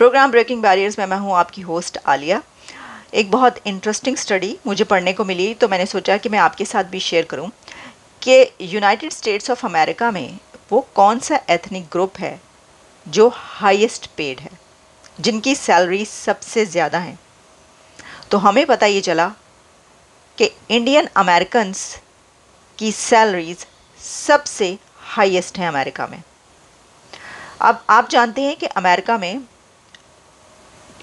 Programme breaking barriers में मैं हूँ आपकी होस्ट आलिया। एक बहुत इंटरेस्टिंग स्टडी मुझे पढ़ने को मिली तो मैंने सोचा कि मैं आपके साथ भी शेयर करूँ कि यूनाइटेड स्टेट्स ऑफ अमेरिका में वो कौन सा एथनिक ग्रुप है जो हाईएस्ट पेड है, जिनकी सैलरी सबसे ज़्यादा है। तो हमें पता ये चला कि इंडियन अमेरिकन्स की सैलरीज सबसे हाईएस्ट हैं अमेरिका में। अब आप जानते हैं कि अमेरिका में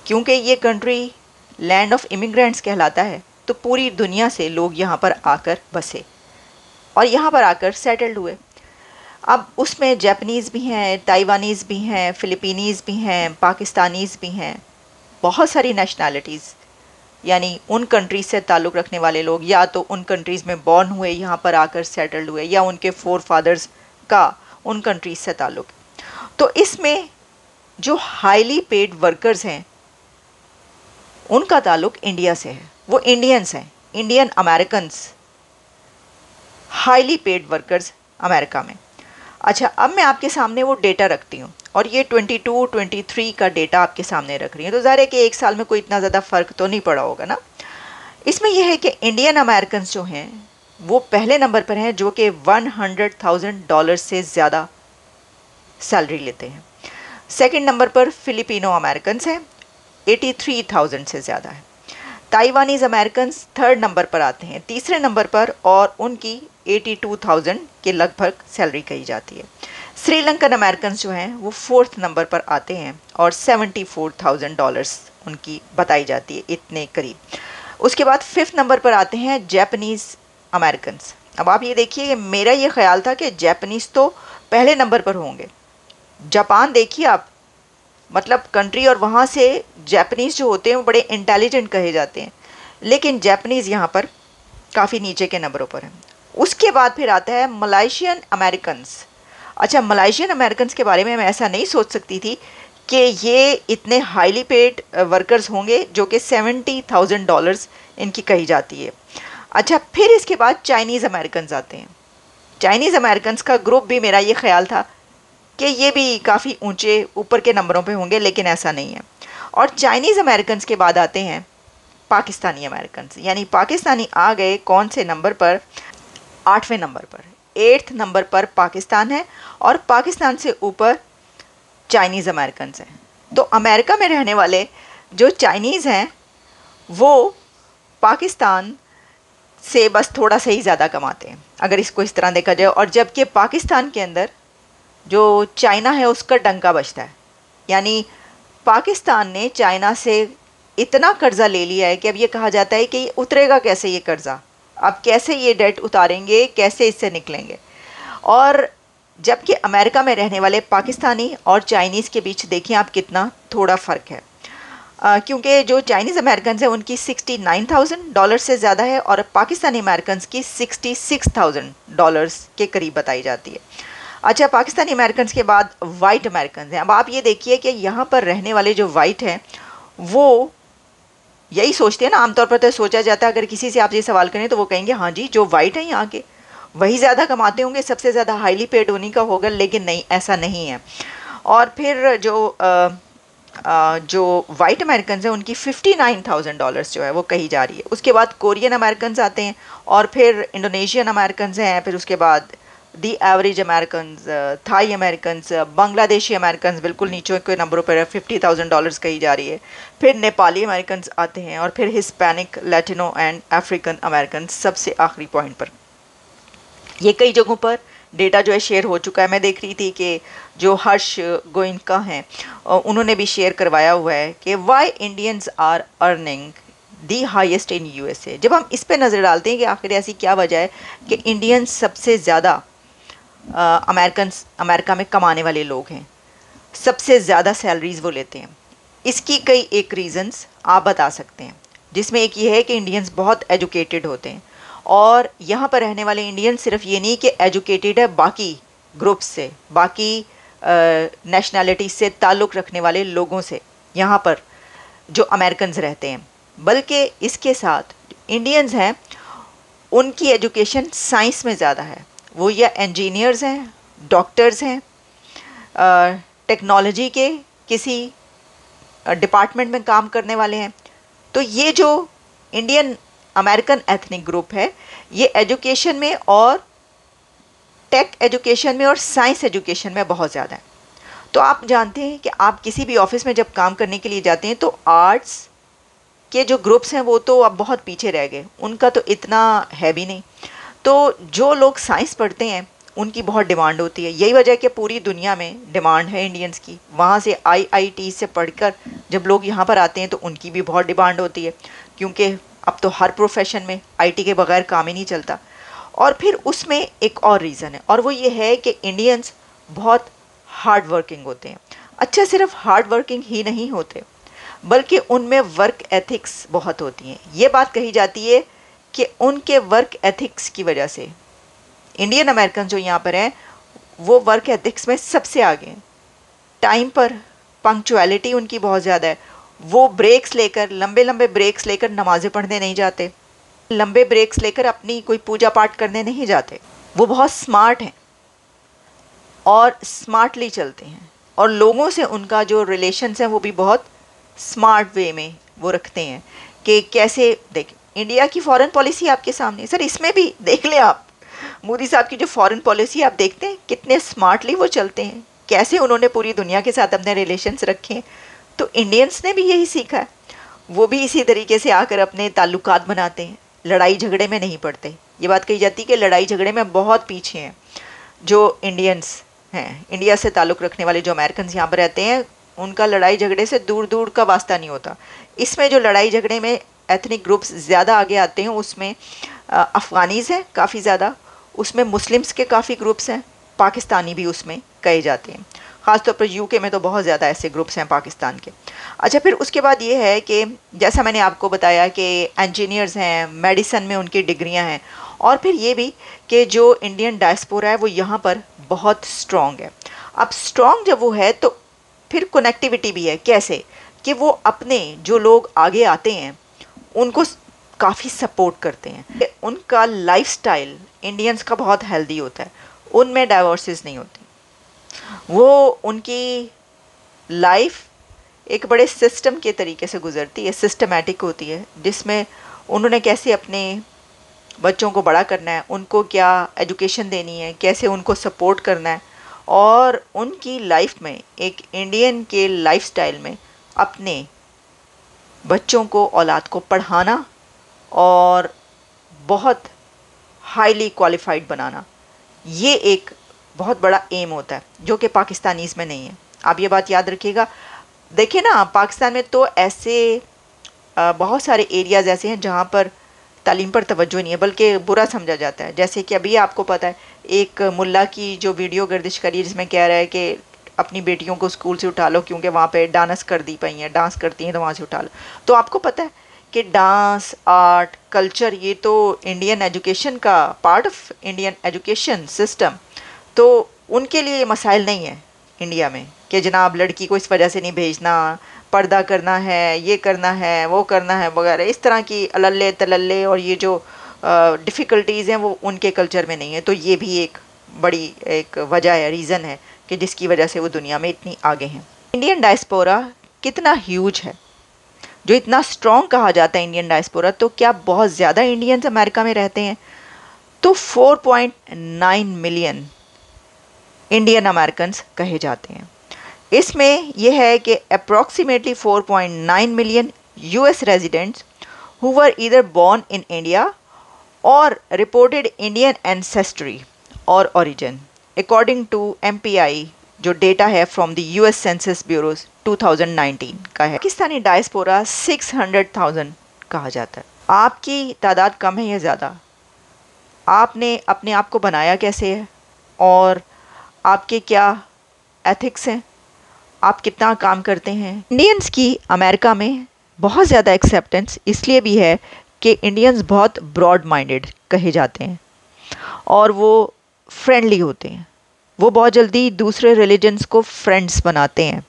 क्योंकि ये कंट्री लैंड ऑफ इमिग्रेंट्स कहलाता है, तो पूरी दुनिया से लोग यहाँ पर आकर बसे और यहाँ पर आकर सेटल्ड हुए। अब उसमें जापानीज़ भी हैं, ताइवानीज़ भी हैं, फ़िलिपीनीज़ भी हैं, पाकिस्तानीज़ भी हैं, बहुत सारी नेशनैलिटीज़, यानी उन कंट्रीज़ से ताल्लुक़ रखने वाले लोग या तो उन कंट्रीज़ में बॉर्न हुए, यहाँ पर आकर सेटल्ड हुए, या उनके फोर फादर्स का उन कंट्रीज़ से ताल्लुक़। तो इसमें जो हाईली पेड वर्कर्स हैं उनका ताल्लुक़ इंडिया से है, वो इंडियंस हैं, Indian Americans, highly paid workers America में। अच्छा, अब मैं आपके सामने वो डेटा रखती हूँ और ये 22-23 का डेटा आपके सामने रख रही हूँ, तो ज़ाहिर है कि एक साल में कोई इतना ज़्यादा फ़र्क तो नहीं पड़ा होगा ना। इसमें यह है कि इंडियन अमेरिकन्स जो हैं वो पहले नंबर पर हैं, जो कि $100,000 से ज़्यादा सैलरी लेते हैं। सेकंड नंबर पर फ़िलिपिनो अमेरिकन्स हैं, 83,000 से ज़्यादा है। ताइवानीज़ अमेरिकन्स थर्ड नंबर पर आते हैं, तीसरे नंबर पर, और उनकी 82,000 के लगभग सैलरी कही जाती है। श्रीलंकन अमेरिकन्स जो हैं वो फोर्थ नंबर पर आते हैं और $74,000 उनकी बताई जाती है, इतने करीब। उसके बाद फिफ्थ नंबर पर आते हैं जापानीज़ अमेरिकन्स। अब आप ये देखिए, मेरा ये ख्याल था कि जापानीज़ तो पहले नंबर पर होंगे। जापान देखिए आप, मतलब कंट्री, और वहाँ से जापानीज़ जो होते हैं वो बड़े इंटेलिजेंट कहे जाते हैं, लेकिन जापानीज़ यहाँ पर काफ़ी नीचे के नंबरों पर हैं। उसके बाद फिर आता है मलाइशियन अमेरिकन्स। अच्छा, मलाइशियन अमेरिकन्स के बारे में मैं ऐसा नहीं सोच सकती थी कि ये इतने हाईली पेड वर्कर्स होंगे, जो कि $70,000 इनकी कही जाती है। अच्छा, फिर इसके बाद चाइनीज़ अमेरिकन्स आते हैं। चाइनीज़ अमेरिकन्स का ग्रुप भी मेरा ये ख्याल था कि ये भी काफ़ी ऊंचे ऊपर के नंबरों पे होंगे, लेकिन ऐसा नहीं है। और चाइनीज़ अमेरिकन्स के बाद आते हैं पाकिस्तानी अमेरिकन्स, यानी पाकिस्तानी आ गए कौन से नंबर पर? 8वें नंबर पर। 8th नंबर पर पाकिस्तान है और पाकिस्तान से ऊपर चाइनीज़ अमेरिकन्स हैं। तो अमेरिका में रहने वाले जो चाइनीज़ हैं वो पाकिस्तान से बस थोड़ा सा ही ज़्यादा कमाते हैं, अगर इसको इस तरह देखा जाए। और जबकि पाकिस्तान के अंदर जो चाइना है उसका डंका बजता है, यानी पाकिस्तान ने चाइना से इतना कर्ज़ा ले लिया है कि अब ये कहा जाता है कि उतरेगा कैसे ये कर्ज़ा, अब कैसे ये डेट उतारेंगे, कैसे इससे निकलेंगे। और जबकि अमेरिका में रहने वाले पाकिस्तानी और चाइनीज़ के बीच देखिए आप कितना थोड़ा फ़र्क है, क्योंकि जो चाइनीज़ अमेरिकन्स हैं उनकी $69,000 से ज़्यादा है और पाकिस्तानी अमेरिकन्स की $66,000 के करीब बताई जाती है। अच्छा, पाकिस्तानी अमेरिकन्स के बाद वाइट अमेरिकन्स हैं। अब आप ये देखिए कि यहाँ पर रहने वाले जो वाइट हैं वो यही सोचते हैं ना, आमतौर पर तो सोचा जाता है, अगर किसी से आप ये सवाल करें तो वो कहेंगे हाँ जी, जो वाइट हैं यहाँ के वही ज़्यादा कमाते होंगे, सबसे ज़्यादा हाईली पेड उन्हीं का होगा, लेकिन नहीं, ऐसा नहीं है। और फिर जो वाइट अमेरिकन हैं उनकी $59,000 जो है वो कही जा रही है। उसके बाद कोरियन अमेरिकन आते हैं और फिर इंडोनेशियन अमेरिकन हैं, फिर उसके बाद the average American, Thai American, Bangladeshi American बिल्कुल नीचे के नंबरों पर $50,000 कही जा रही है। फिर नेपाली अमेरिकन आते हैं और फिर Hispanic, Latino and African American सबसे आखिरी पॉइंट पर। ये कई जगहों पर डेटा जो है शेयर हो चुका है। मैं देख रही थी कि जो हर्ष गोइनका हैं उन्होंने भी शेयर करवाया हुआ है कि why Indians are earning the highest in USA. जब हम इस पे नज़र डालते हैं कि आखिर ऐसी क्या वजह है कि इंडियंस सबसे ज़्यादा अमेरिका में कमाने वाले लोग हैं, सबसे ज़्यादा सैलरीज वो लेते हैं, इसकी कई एक रीज़न्स आप बता सकते हैं, जिसमें एक ये है कि इंडियंस बहुत एजुकेटेड होते हैं और यहाँ पर रहने वाले इंडियन सिर्फ ये नहीं कि एजुकेटेड है बाकी ग्रुप्स से, बाकी नेशनैलिटी से ताल्लुक़ रखने वाले लोगों से यहाँ पर जो अमेरिकन्स रहते हैं, बल्कि इसके साथ इंडियंस हैं उनकी एजुकेशन साइंस में ज़्यादा है। वो या इंजीनियर्स हैं, डॉक्टर्स हैं, टेक्नोलॉजी के किसी डिपार्टमेंट में काम करने वाले हैं। तो ये जो इंडियन अमेरिकन एथनिक ग्रुप है, ये एजुकेशन में और टेक एजुकेशन में और साइंस एजुकेशन में बहुत ज़्यादा है। तो आप जानते हैं कि आप किसी भी ऑफिस में जब काम करने के लिए जाते हैं तो आर्ट्स के जो ग्रुप्स हैं वो तो अब बहुत पीछे रह गए, उनका तो इतना है भी नहीं। तो जो लोग साइंस पढ़ते हैं उनकी बहुत डिमांड होती है। यही वजह है कि पूरी दुनिया में डिमांड है इंडियंस की। वहाँ से आईआईटी से पढ़कर जब लोग यहाँ पर आते हैं तो उनकी भी बहुत डिमांड होती है, क्योंकि अब तो हर प्रोफेशन में आईटी के बगैर काम ही नहीं चलता। और फिर उसमें एक और रीज़न है, और वो ये है कि इंडियंस बहुत हार्ड वर्किंग होते हैं। अच्छा, सिर्फ हार्ड वर्किंग ही नहीं होते, बल्कि उनमें वर्क एथिक्स बहुत होती हैं। ये बात कही जाती है कि उनके वर्क एथिक्स की वजह से इंडियन अमेरिकन जो यहाँ पर हैं वो वर्क एथिक्स में सबसे आगे हैं। टाइम पर पंक्चुअलिटी उनकी बहुत ज़्यादा है। वो ब्रेक्स लेकर, लंबे लंबे ब्रेक्स लेकर नमाज़ें पढ़ने नहीं जाते, लंबे ब्रेक्स लेकर अपनी कोई पूजा पाठ करने नहीं जाते। वो बहुत स्मार्ट हैं और स्मार्टली चलते हैं, और लोगों से उनका जो रिलेशंस हैं वो भी बहुत स्मार्ट वे में वो रखते हैं कि कैसे। देख, इंडिया की फॉरेन पॉलिसी आपके सामने सर, इसमें भी देख लें आप, मोदी साहब की जो फॉरेन पॉलिसी आप देखते हैं कितने स्मार्टली वो चलते हैं, कैसे उन्होंने पूरी दुनिया के साथ अपने रिलेशंस रखे हैं। तो इंडियंस ने भी यही सीखा है, वो भी इसी तरीके से आकर अपने ताल्लुकात बनाते हैं, लड़ाई झगड़े में नहीं पड़ते। ये बात कही जाती है कि लड़ाई झगड़े में बहुत पीछे हैं जो इंडियंस हैं। इंडिया से ताल्लुक़ रखने वाले जो अमेरिकन यहाँ पर रहते हैं उनका लड़ाई झगड़े से दूर दूर का वास्ता नहीं होता। इसमें जो लड़ाई झगड़े में एथनिक ग्रुप्स ज़्यादा आगे आते हैं उसमें अफ़गानीज़ हैं काफ़ी ज़्यादा, उसमें मुस्लिम्स के काफ़ी ग्रुप्स हैं, पाकिस्तानी भी उसमें कहे जाते हैं। ख़ासतौर पर यूके में तो बहुत ज़्यादा ऐसे ग्रुप्स हैं पाकिस्तान के। अच्छा, फिर उसके बाद ये है कि जैसा मैंने आपको बताया कि इंजीनियर्स हैं, मेडिसन में उनकी डिग्रियां हैं, और फिर ये भी कि जो इंडियन डायस्पोरा है वो यहाँ पर बहुत स्ट्रॉन्ग है। अब स्ट्रॉन्ग जब वो है तो फिर कनेक्टिविटी भी है। कैसे कि वो अपने जो लोग आगे आते हैं उनको काफ़ी सपोर्ट करते हैं। उनका लाइफस्टाइल इंडियंस का बहुत हेल्दी होता है, उनमें डाइवर्सिस नहीं होती। वो उनकी लाइफ एक बड़े सिस्टम के तरीके से गुजरती है, सिस्टमेटिक होती है, जिसमें उन्होंने कैसे अपने बच्चों को बड़ा करना है, उनको क्या एजुकेशन देनी है, कैसे उनको सपोर्ट करना है, और उनकी लाइफ में एक इंडियन के लाइफस्टाइल में अपने बच्चों को, औलाद को पढ़ाना और बहुत हाईली क्वालिफाइड बनाना, ये एक बहुत बड़ा एम होता है जो कि पाकिस्तानीज़ में नहीं है। आप ये बात याद रखिएगा। देखिए ना, पाकिस्तान में तो ऐसे बहुत सारे एरियाज़ ऐसे हैं जहाँ पर तालीम पर तवज्जो नहीं है, बल्कि बुरा समझा जाता है। जैसे कि अभी आपको पता है एक मुल्ला की जो वीडियो गर्दिश करी जिसमें कह रहा है कि अपनी बेटियों को स्कूल से उठा लो क्योंकि वहाँ पे डांस कर दी पई हैं, डांस करती हैं तो वहाँ से उठा लो। तो आपको पता है कि डांस, आर्ट, कल्चर ये तो इंडियन एजुकेशन का part of Indian education system. तो उनके लिए ये मसाइल नहीं है इंडिया में कि जनाब लड़की को इस वजह से नहीं भेजना, पर्दा करना है, ये करना है, वो करना है वगैरह, इस तरह की अल्ले तलल्ले और ये जो डिफ़िकल्टीज़ हैं वो उनके कल्चर में नहीं है। तो ये भी एक बड़ी एक वजह है, रीज़न है कि जिसकी वजह से वो दुनिया में इतनी आगे हैं। इंडियन डायस्पोरा कितना ह्यूज है, जो इतना स्ट्रॉन्ग कहा जाता है इंडियन डायस्पोरा, तो क्या बहुत ज़्यादा इंडियंस अमेरिका में रहते हैं? तो 4.9 मिलियन इंडियन अमेरिकन्स कहे जाते हैं। इसमें यह है कि approximately 4.9 million US residents who were either born in India और रिपोर्टेड इंडियन एंसेस्ट्री और ओरिजिन अकॉर्डिंग टू एमपीआई, जो डेटा है from the US census bureau's 2019 का है। पाकिस्तानी डायस्पोरा 600,000 कहा जाता है। आपकी तादाद कम है या ज़्यादा? आपने अपने आप को बनाया कैसे है और आपके क्या एथिक्स हैं, आप कितना काम करते हैं? इंडियंस की अमेरिका में बहुत ज़्यादा एक्सेप्टेंस इसलिए भी है कि इंडियंस बहुत ब्रॉड माइंडेड कहे जाते हैं और वो फ्रेंडली होते हैं। वो बहुत जल्दी दूसरे रिलीजन्स को फ्रेंड्स बनाते हैं,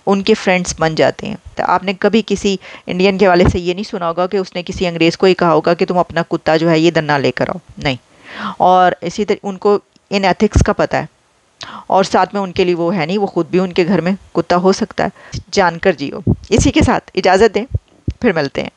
उनके फ्रेंड्स बन जाते हैं। तो आपने कभी किसी इंडियन के वाले से ये नहीं सुना होगा कि उसने किसी अंग्रेज़ को ही कहा होगा कि तुम अपना कुत्ता जो है ये दन्ना लेकर आओ, नहीं। और इसी तरह उनको इन एथिक्स का पता है। और साथ में उनके लिए वो है नहीं, वो खुद भी उनके घर में कुत्ता हो सकता है। जानकर जियो। इसी के साथ इजाज़त दें, फिर मिलते हैं।